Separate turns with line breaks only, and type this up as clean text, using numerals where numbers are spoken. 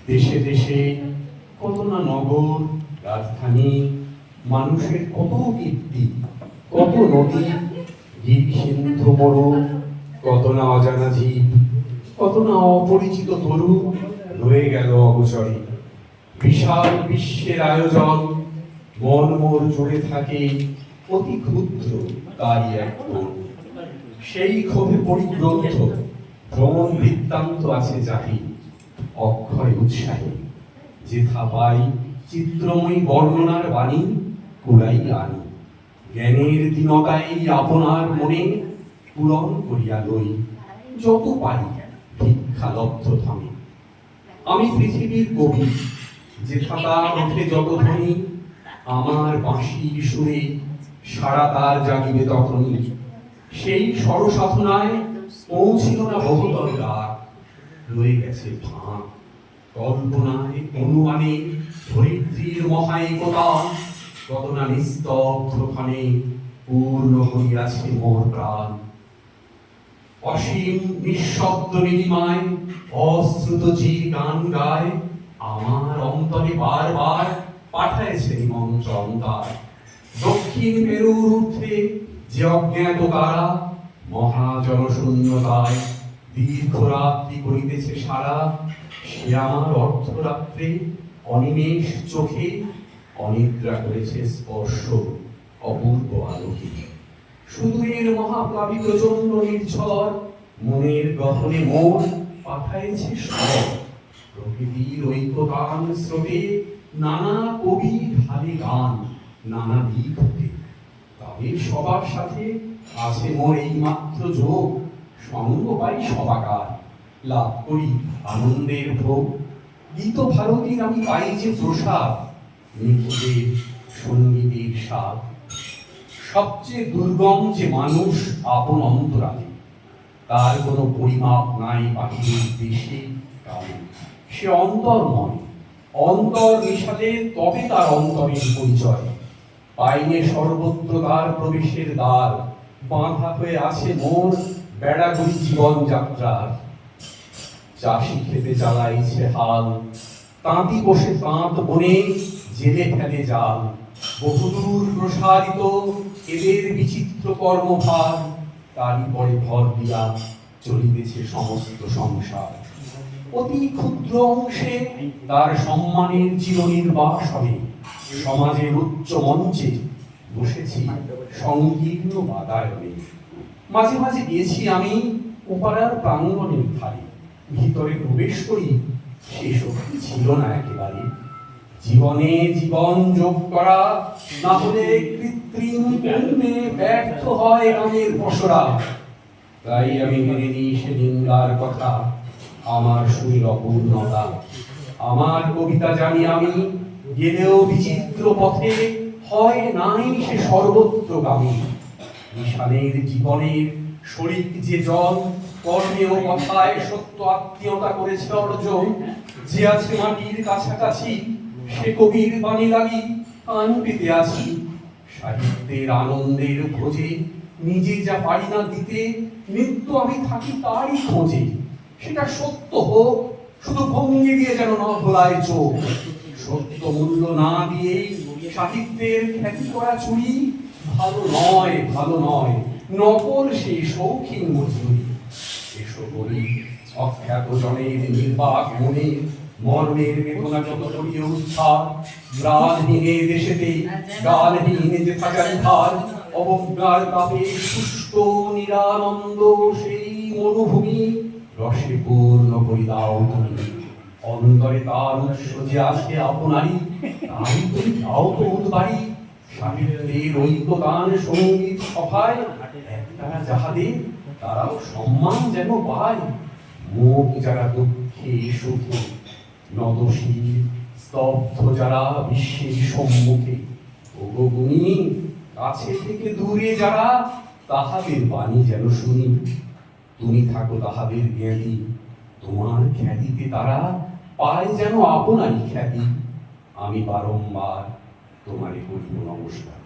দেশে দেশে কত না নগর রাজধানী, মানুষের কত কীর্তি, কত নদী, গিরি সিন্ধু মরু, কত না অজানা জীব, কত না অপরিচিত তরু রয়ে গেল অগোচরে। বিশাল বিশ্বের আয়োজন, মন মোর জুড়ে থাকে অতি ক্ষুদ্র তারই এক কোণ। সেই ক্ষোভে পরিগ্রন্থ ভ্রমণ বৃত্তান্ত আছে যাহি, অক্ষয় উৎসাহী যেথা পাই চিত্রময়ী বর্ণনার বাণী কুড়াই আনি। জ্ঞানের দীনতাই আপনার মনে পূরণ করিয়া লই, যত পারি ভিক্ষা লব্ধ থামে। আমি পৃথিবীর কবি, যেথা তার ওঠে যত ধ্বনি, আমার বাঁশির সুরে সারা তার জাগিবে তখনই। সেই স্বরসাধনায় পৌঁছিল না বহুতল ডাক, রয়ে গেছে ফাঁক। কল্পনায় অনুমানে ধরিত্রীর মহাইকতা, কত না নিস্তব্ধ ক্ষণে পূর্ণ করিয়াছে মোর প্রাণ। অসীম নিঃশব্দ নীলিমায় অশ্রুত যে গান গায়, আমার অন্তরে বারবার পাঠাইছে নিমন্ত্রণ তার। দক্ষিণ মেরুর ঊর্ধ্বে যে অজ্ঞাত তারা, মহাজনশূন্যতায় দীর্ঘ রাত্রি করিতেছে সারা। সে আমার অর্ধরাত্রে অনিমেষ চোখে অনিদ্রা করেছে স্পর্শ অপূর্ব আলোকে। সুদূরের মহাপ্লাবিত চন্দ্র নির্ঝর মনের গহনে মোর পাঠাইছে স্বর। প্রকৃতির ঐক্যগান স্রোতে নানা কবি ঢালে গান নানা দিক হতে। তাদের সবার সাথে আছে মোর এই মাত্র যোগ, সঙ্গ পাই সবাকার, লাভ করি আনন্দের ভোগ। গীত ভারতীর আমি পাই যে প্রসাদ, নিখুঁতের সঙ্গীতের স্বাদ। সবচেয়ে দুর্গম যে মানুষ আপন অন্তরালে, তার কোনো পরিমাপ নাই বাহিরের দেশে কালে। সে অন্তর্ময়, অন্তর মিশালে তবে তার অন্তরের পরিচয়। পাইনে সর্বত্র তার প্রবেশের দ্বার, বাঁধা হয়ে আছে মোর বেড়াগুড়ি জীবন যাত্রার। চাষি খেতে জ্বালাইছে হাল, তাঁতি বসে তাঁত বনে জেলে ফেলে জাল। বহুদূর প্রসারিত এদের বিচিত্র কর্মভার, তারই পরে ভর দিয়া চলিতেছে সমস্ত সংসার। অতি ক্ষুদ্র অংশে তার সম্মানের চিরনির্বাস হবে। সমাজের উচ্চ মঞ্চে বসেছি সংকীর্ণ বাতায়নে। মাঝে মাঝে গিয়েছি আমি ওপাড়ার প্রাঙ্গণের ধারে, ভিতরে প্রবেশ করি সে শক্তি ছিল না একেবারে। জীবনে জীবন যোগ করা না হলে কৃত্রিম পুণ্যে ব্যর্থ হয় গানের পসরা। তাই আমি মেনে নিই সে নিন্দার কথা, আমার সুরের অপূর্ণতা। আমার কবিতা জানি আমি গেলেও বিচিত্র পথে, হয় নাই সে সর্বত্রগামী। ঈশানের জীবনের শরীর যে জল, কর্মে ও কথায় সত্য আত্মীয়তা করেছে অর্জন। যে আছে মাটির কাছাকাছি, সে কবির বাণী লাগি কান পেতে আছি। সাহিত্যের আনন্দের খোঁজে নিজে যা পারি না দিতে, নিত্য আমি থাকি তারই খোঁজে। সেটা সত্য হোক, শুধু ভঙ্গি দিয়ে যেন না ভোলায় চোখ। সত্য মূল্য না দিয়ে সাহিত্যের খ্যাতি করা চুরি ভালো নয়, ভালো নয়। নকল সেই শৌখিন মজুরি। এসো বলি অখ্যাত জনের নির্বাক মনে, মর্মের বেদনা যত করিয়ে উদ্ধার। প্রাণহীনে দেশেতে গানহীনে যে থাকার ধার, অবজ্ঞার তাপে শুষ্ক নিরানন্দ সেই মরুভূমি রসে পূর্ণ করি দাও তুমি। অন্তরে তার উৎস যে আছে আপনারই, তাই তুমি দাও তো উদ্বারী। সাহিত্যের ঐক্যদান সঙ্গীত সভায় একতারা যাহাদের, তারাও সম্মান যেন পায়। মুখ যারা দুঃখে সুখে, নতশীল স্তব্ধ যারা বিশ্বের সম্মুখে। ওগো গুণী কাছে থেকে দূরে যারা, তাহাদের বাণী যেন শুনি। তুমি থাকো তাহাদের জ্ঞানী, তোমার খ্যাতিতে তারা পায় যেন আপনারই খ্যাতি। আমি বারংবার তোমারে করিব নমস্কার।